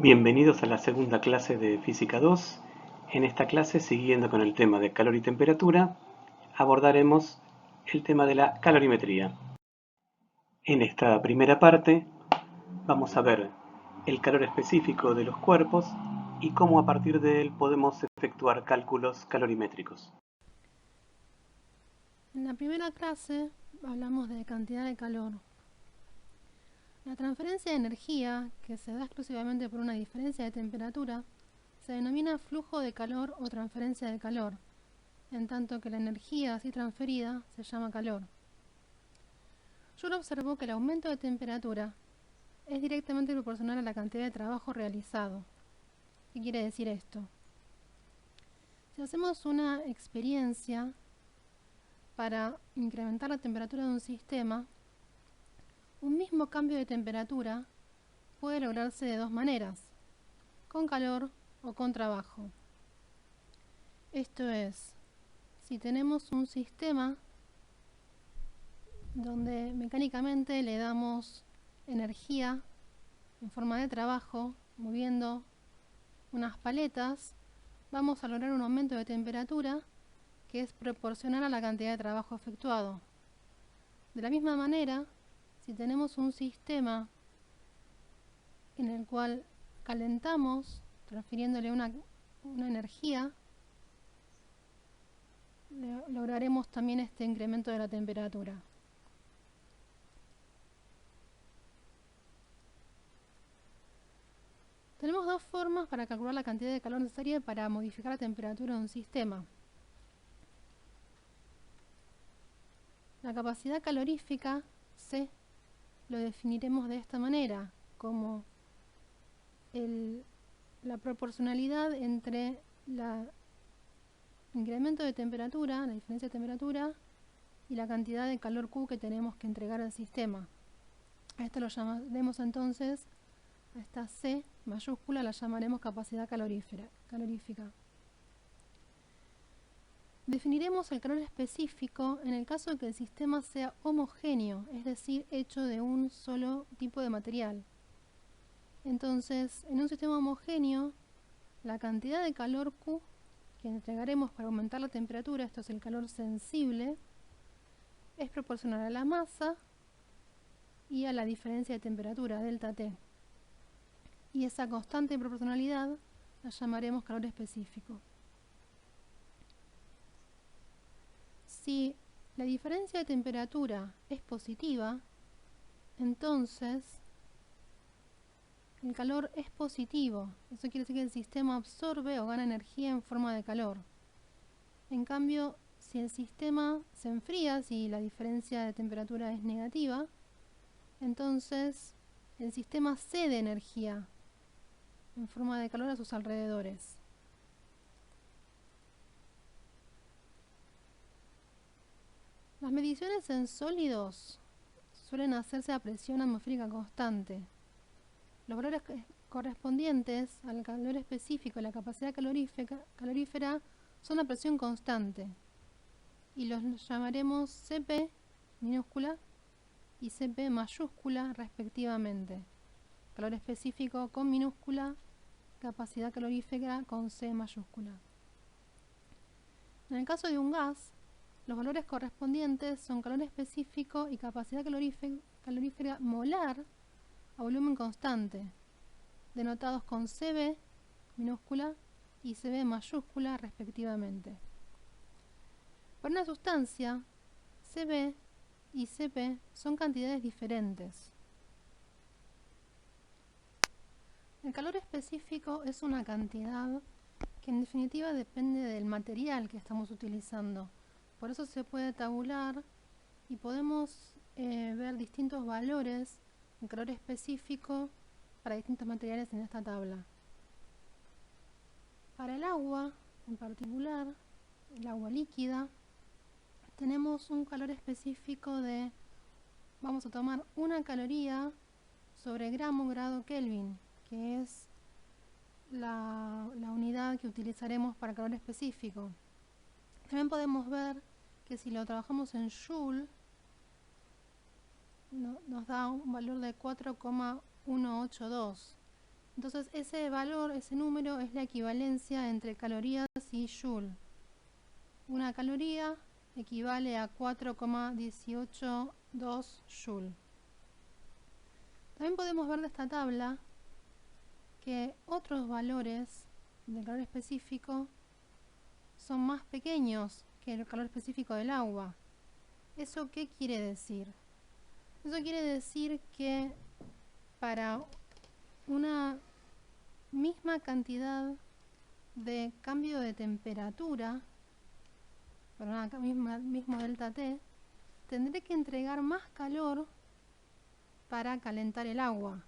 Bienvenidos a la segunda clase de Física 2. En esta clase, siguiendo con el tema de calor y temperatura, abordaremos el tema de la calorimetría. En esta primera parte vamos a ver el calor específico de los cuerpos y cómo a partir de él podemos efectuar cálculos calorimétricos. En la primera clase hablamos de cantidad de calor. La transferencia de energía, que se da exclusivamente por una diferencia de temperatura, se denomina flujo de calor o transferencia de calor, en tanto que la energía así transferida se llama calor. Joule observó que el aumento de temperatura es directamente proporcional a la cantidad de trabajo realizado. ¿Qué quiere decir esto? Si hacemos una experiencia para incrementar la temperatura de un sistema, un mismo cambio de temperatura puede lograrse de dos maneras, con calor o con trabajo. Esto es, si tenemos un sistema donde mecánicamente le damos energía en forma de trabajo, moviendo unas paletas, vamos a lograr un aumento de temperatura que es proporcional a la cantidad de trabajo efectuado. De la misma manera, si tenemos un sistema en el cual calentamos, transfiriéndole una energía, lograremos también este incremento de la temperatura. Tenemos dos formas para calcular la cantidad de calor necesaria para modificar la temperatura de un sistema. La capacidad calorífica, C, lo definiremos de esta manera, como la proporcionalidad entre el incremento de temperatura, la diferencia de temperatura, y la cantidad de calor Q que tenemos que entregar al sistema. A esto lo llamaremos entonces, a esta C mayúscula la llamaremos capacidad calorífica. Definiremos el calor específico en el caso de que el sistema sea homogéneo, es decir, hecho de un solo tipo de material. Entonces, en un sistema homogéneo, la cantidad de calor Q que entregaremos para aumentar la temperatura, esto es el calor sensible, es proporcional a la masa y a la diferencia de temperatura, delta T. Y esa constante de proporcionalidad la llamaremos calor específico. Si la diferencia de temperatura es positiva, entonces el calor es positivo. Eso quiere decir que el sistema absorbe o gana energía en forma de calor. En cambio, si el sistema se enfría, si la diferencia de temperatura es negativa, entonces el sistema cede energía en forma de calor a sus alrededores. Las mediciones en sólidos suelen hacerse a presión atmosférica constante. Los valores correspondientes al calor específico y la capacidad calorífera son a presión constante y los llamaremos Cp minúscula y Cp mayúscula respectivamente. Calor específico con minúscula, capacidad calorífera con C mayúscula. En el caso de un gas, los valores correspondientes son calor específico y capacidad calorífera molar a volumen constante, denotados con Cb minúscula y Cb mayúscula respectivamente. Para una sustancia, Cb y Cp son cantidades diferentes. El calor específico es una cantidad que en definitiva depende del material que estamos utilizando. Por eso se puede tabular y podemos ver distintos valores en calor específico para distintos materiales en esta tabla. Para el agua, en particular, el agua líquida, tenemos un calor específico de, vamos a tomar 1 caloría sobre grado Kelvin, que es la unidad que utilizaremos para calor específico. También podemos ver que si lo trabajamos en Joule, nos da un valor de 4,182, Entonces ese valor, ese número, es la equivalencia entre calorías y joule. Una caloría equivale a 4,182 joule. También podemos ver de esta tabla que otros valores del calor específico son más pequeños que el calor específico del agua. ¿Eso qué quiere decir? Eso quiere decir que para una misma cantidad de cambio de temperatura, para una mismo delta T, tendré que entregar más calor para calentar el agua.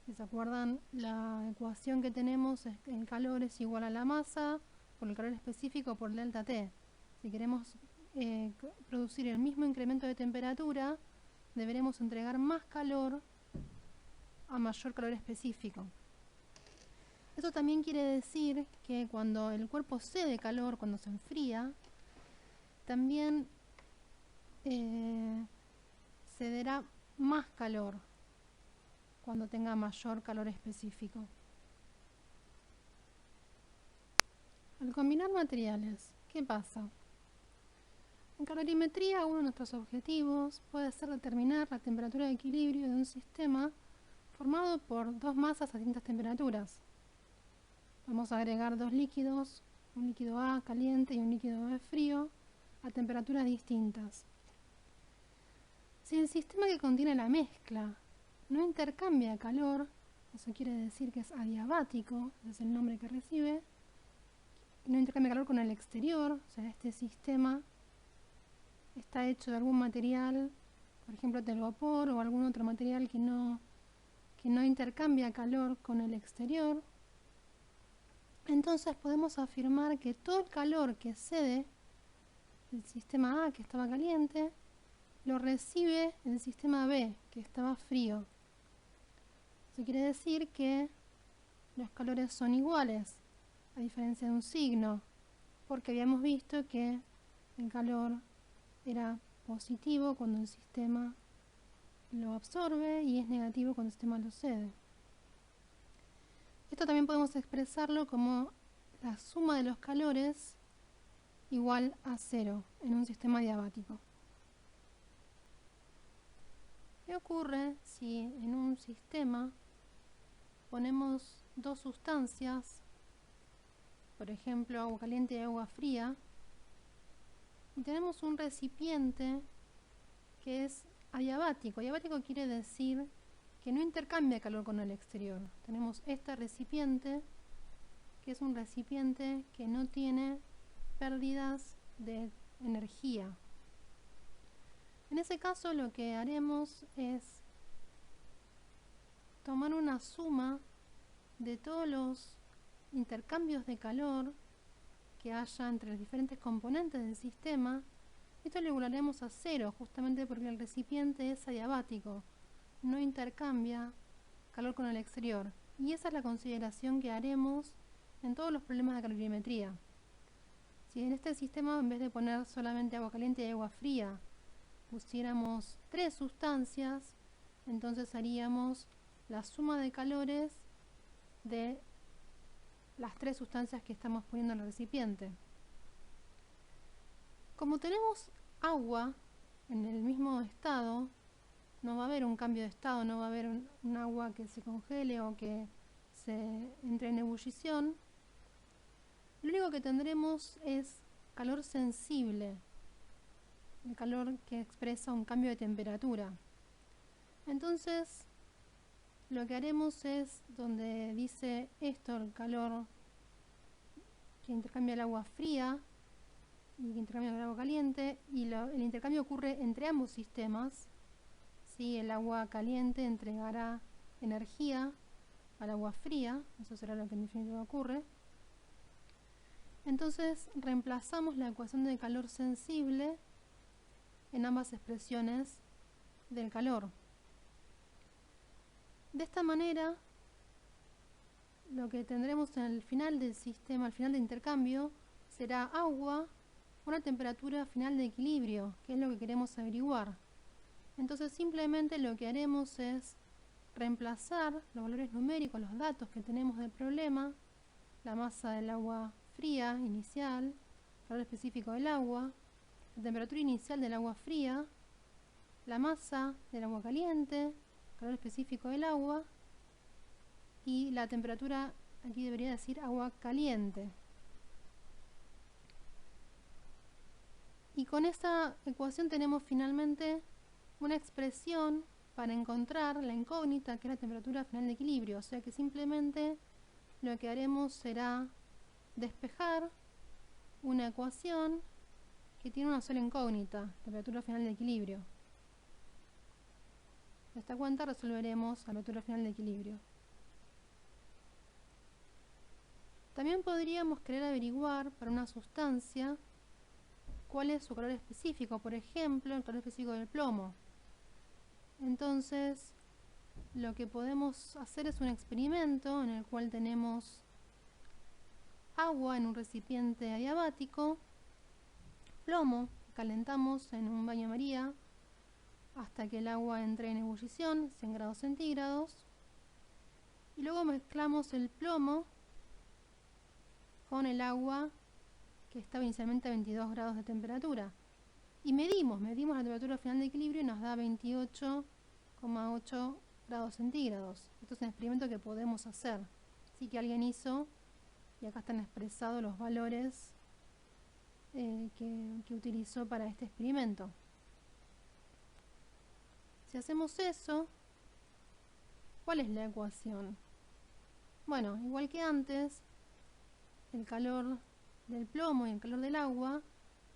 Si se acuerdan, la ecuación que tenemos es que el calor es igual a la masa por el calor específico por delta T. Si queremos producir el mismo incremento de temperatura, deberemos entregar más calor a mayor calor específico. Eso también quiere decir que cuando el cuerpo cede calor, cuando se enfría, también cederá más calor cuando tenga mayor calor específico. Al combinar materiales, ¿qué pasa? En calorimetría, uno de nuestros objetivos puede ser determinar la temperatura de equilibrio de un sistema formado por dos masas a distintas temperaturas. Vamos a agregar dos líquidos, un líquido A caliente y un líquido B frío, a temperaturas distintas. Si el sistema que contiene la mezcla no intercambia calor, eso quiere decir que es adiabático, ese es el nombre que recibe, no intercambia calor con el exterior, o sea, este sistema está hecho de algún material, por ejemplo telgopor o algún otro material que no intercambia calor con el exterior, entonces podemos afirmar que todo el calor que cede el sistema A, que estaba caliente, lo recibe el sistema B, que estaba frío. Eso quiere decir que los calores son iguales, a diferencia de un signo, porque habíamos visto que el calor era positivo cuando el sistema lo absorbe y es negativo cuando el sistema lo cede. Esto también podemos expresarlo como la suma de los calores igual a 0 en un sistema adiabático. ¿Qué ocurre si en un sistema ponemos dos sustancias, por ejemplo agua caliente y agua fría, y tenemos un recipiente que es adiabático? Adiabático quiere decir que no intercambia calor con el exterior. Tenemos este recipiente, que es un recipiente que no tiene pérdidas de energía. En ese caso lo que haremos es tomar una suma de todos los intercambios de calor que haya entre los diferentes componentes del sistema. Esto lo igualaremos a 0, justamente porque el recipiente es adiabático, no intercambia calor con el exterior. Y esa es la consideración que haremos en todos los problemas de calorimetría. Si en este sistema, en vez de poner solamente agua caliente y agua fría, pusiéramos tres sustancias, entonces haríamos la suma de calores de las tres sustancias que estamos poniendo en el recipiente. Como tenemos agua en el mismo estado, no va a haber un cambio de estado, no va a haber un agua que se congele o que se entre en ebullición. Lo único que tendremos es calor sensible, el calor que expresa un cambio de temperatura. Entonces, lo que haremos es, donde dice esto, el calor que intercambia el agua fría y que intercambia el agua caliente, y el intercambio ocurre entre ambos sistemas. ¿Sí? El agua caliente entregará energía al agua fría, eso será lo que en definitiva ocurre. Entonces reemplazamos la ecuación de calor sensible en ambas expresiones del calor. De esta manera, lo que tendremos en el final del sistema, al final de intercambio, será agua a una temperatura final de equilibrio, que es lo que queremos averiguar. Entonces simplemente lo que haremos es reemplazar los valores numéricos, los datos que tenemos del problema, la masa del agua fría inicial, el calor específico del agua, la temperatura inicial del agua fría, la masa del agua caliente, el calor específico del agua y la temperatura, aquí debería decir agua caliente. Y con esta ecuación tenemos finalmente una expresión para encontrar la incógnita, que es la temperatura final de equilibrio. O sea que simplemente lo que haremos será despejar una ecuación que tiene una sola incógnita, temperatura final de equilibrio. De esta cuenta resolveremos la temperatura final de equilibrio. También podríamos querer averiguar para una sustancia cuál es su calor específico, por ejemplo, el calor específico del plomo. Entonces, lo que podemos hacer es un experimento en el cual tenemos agua en un recipiente adiabático, plomo, calentamos en un baño María hasta que el agua entre en ebullición, 100 grados centígrados, y luego mezclamos el plomo con el agua que estaba inicialmente a 22 grados de temperatura. Y medimos la temperatura final de equilibrio y nos da 28,8 grados centígrados. Esto es un experimento que podemos hacer. Así que alguien hizo, y acá están expresados los valores que utilizó para este experimento. Si hacemos eso, ¿cuál es la ecuación? Bueno, igual que antes, el calor del plomo y el calor del agua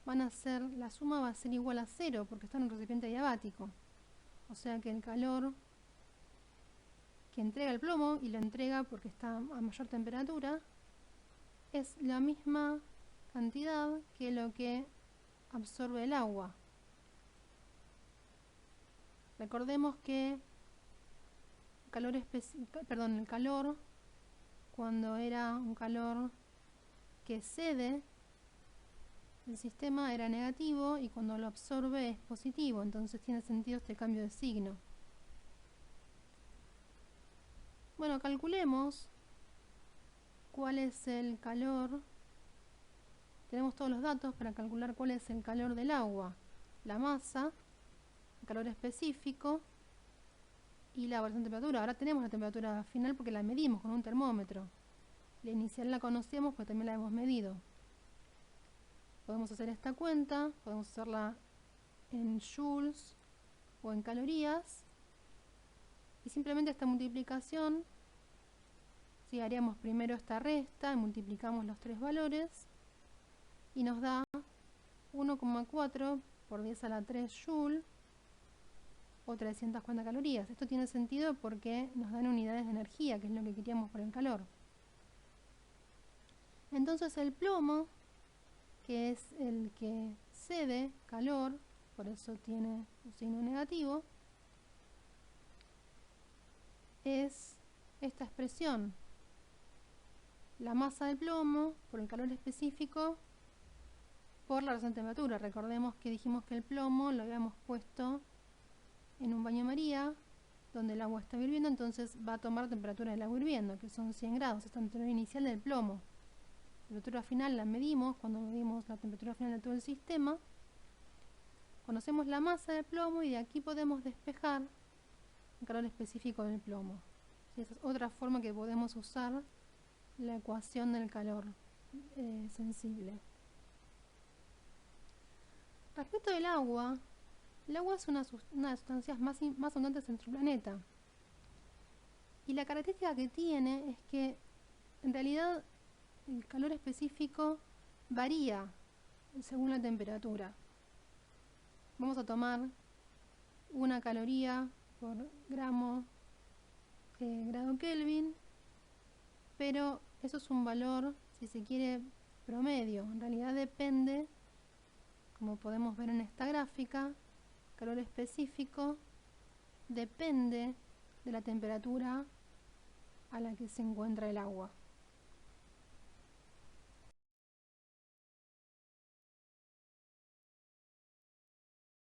la suma va a ser igual a 0 porque está en un recipiente adiabático. O sea que el calor que entrega el plomo y lo entrega porque está a mayor temperatura es la misma cantidad que lo que absorbe el agua. Recordemos que el calor, cuando era un calor que cede, el sistema era negativo y cuando lo absorbe es positivo, entonces tiene sentido este cambio de signo. Bueno, calculemos cuál es el calor. Tenemos todos los datos para calcular cuál es el calor del agua, la masa, el calor específico y la variación de temperatura. Ahora tenemos la temperatura final porque la medimos con un termómetro. La inicial la conocíamos porque también la hemos medido. Podemos hacer esta cuenta, podemos hacerla en joules o en calorías. Y simplemente esta multiplicación, si haríamos primero esta resta y multiplicamos los tres valores, y nos da 1,4 por 10 a la 3 joule o 340 calorías. Esto tiene sentido porque nos dan unidades de energía, que es lo que queríamos por el calor. Entonces el plomo, que es el que cede calor, por eso tiene un signo negativo, es esta expresión: la masa del plomo por el calor específico por la razón de temperatura. Recordemos que dijimos que el plomo lo habíamos puesto en un baño María donde el agua está hirviendo, entonces va a tomar la temperatura del agua hirviendo, que son 100 grados, esta temperatura inicial del plomo. La temperatura final la medimos cuando medimos la temperatura final de todo el sistema. Conocemos la masa del plomo y de aquí podemos despejar el calor específico del plomo. Esa es otra forma que podemos usar la ecuación del calor sensible. Respecto del agua, el agua es una de las sustancias más abundantes en nuestro planeta. Y la característica que tiene es que en realidad el calor específico varía según la temperatura. Vamos a tomar 1 caloría por grado Kelvin, pero eso es un valor, si se quiere, promedio. En realidad depende, como podemos ver en esta gráfica, calor específico depende de la temperatura a la que se encuentra el agua.